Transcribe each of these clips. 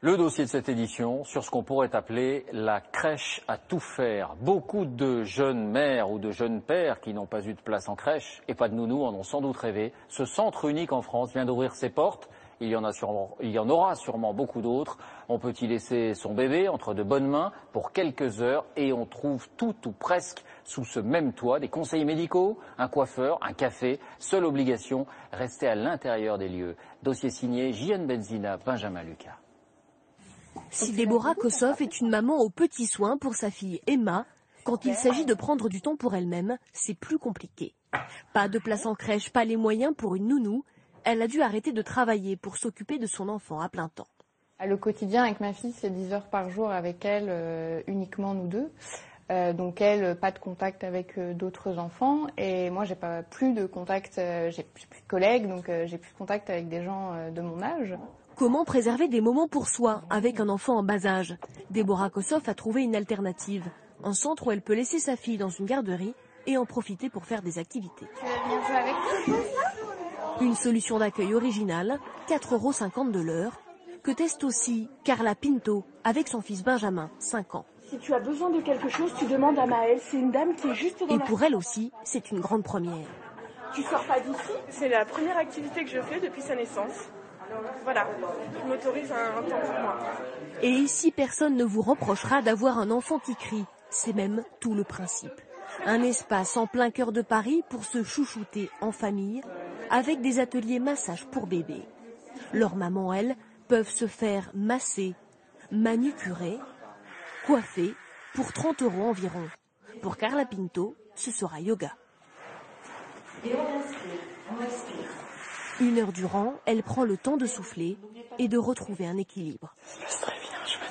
Le dossier de cette édition sur ce qu'on pourrait appeler la crèche à tout faire. Beaucoup de jeunes mères ou de jeunes pères qui n'ont pas eu de place en crèche et pas de nounou en ont sans doute rêvé. Ce centre unique en France vient d'ouvrir ses portes. Il y en aura sûrement beaucoup d'autres. On peut y laisser son bébé entre de bonnes mains pour quelques heures et on trouve tout ou presque sous ce même toit des conseillers médicaux, un coiffeur, un café. Seule obligation, rester à l'intérieur des lieux. Dossier signé JN Benzina, Benjamin Lucas. Si Déborah Kossoff est une maman aux petits soins pour sa fille Emma, quand il s'agit de prendre du temps pour elle-même, c'est plus compliqué. Pas de place en crèche, pas les moyens pour une nounou. Elle a dû arrêter de travailler pour s'occuper de son enfant à plein temps. Le quotidien avec ma fille, c'est 10 heures par jour avec elle, uniquement nous deux. Donc elle, pas de contact avec d'autres enfants. Et moi, j'ai plus de contact, j'ai plus de collègues, donc j'ai plus de contact avec des gens de mon âge. Comment préserver des moments pour soi avec un enfant en bas âge? Déborah Kossoff a trouvé une alternative. Un centre où elle peut laisser sa fille dans une garderie et en profiter pour faire des activités. Tu veux venir jouer avec nous? Une solution d'accueil originale, 4,50 € de l'heure, que teste aussi Carla Pinto avec son fils Benjamin, 5 ans. Si tu as besoin de quelque chose, tu demandes à Maëlle. C'est une dame qui est juste dans Et pour elle aussi, c'est une grande première. Tu sors pas d'ici? C'est la première activité que je fais depuis sa naissance. Voilà, je m'autorise un temps pour moi. Et ici, personne ne vous reprochera d'avoir un enfant qui crie. C'est même tout le principe. Un espace en plein cœur de Paris pour se chouchouter en famille, avec des ateliers massage pour bébés. Leurs mamans, elles, peuvent se faire masser, manucurer, coiffer pour 30 € environ. Pour Carla Pinto, ce sera yoga. Et on respire. 1 heure durant, elle prend le temps de souffler et de retrouver un équilibre. Je serai bien, je me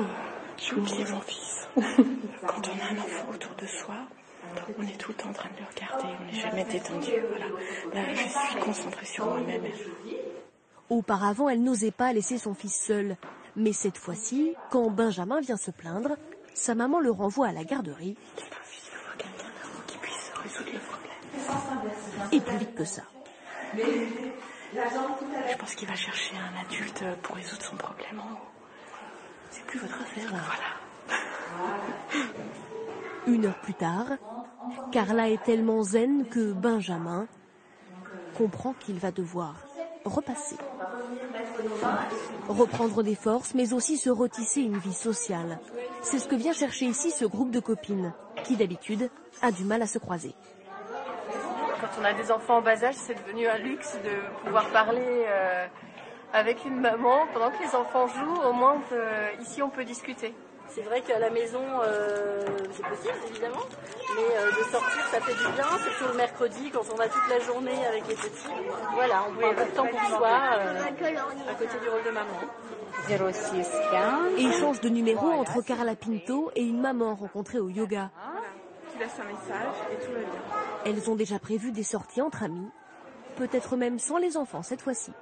détends. J'ai oublié mon fils. Quand on a un enfant autour de soi, on est tout le temps en train de le regarder, on n'est jamais détendu. Voilà. Là, je suis concentrée sur moi-même. Auparavant, elle n'osait pas laisser son fils seul. Mais cette fois-ci, quand Benjamin vient se plaindre, sa maman le renvoie à la garderie. Il faut quelqu'un qui puisse résoudre le problème. Et plus vite que ça. Je pense qu'il va chercher un adulte pour résoudre son problème en haut. C'est plus votre affaire, là. Voilà. 1 heure plus tard, Carla est tellement zen que Benjamin comprend qu'il va devoir repasser. Reprendre des forces, mais aussi se retisser une vie sociale. C'est ce que vient chercher ici ce groupe de copines, qui d'habitude a du mal à se croiser. Quand on a des enfants en bas âge, c'est devenu un luxe de pouvoir parler avec une maman pendant que les enfants jouent. Au moins, ici, on peut discuter. C'est vrai qu'à la maison, c'est possible, évidemment, mais de sortir, ça fait du bien, surtout le mercredi, quand on a toute la journée avec les petits. Voilà, on prend un peu de temps pour soi, à côté du rôle de maman. 0615. Échange de numéros entre Carla Pinto et une maman rencontrée au yoga. Tu laisses un message et tout va bien. Elles ont déjà prévu des sorties entre amis, peut-être même sans les enfants cette fois-ci.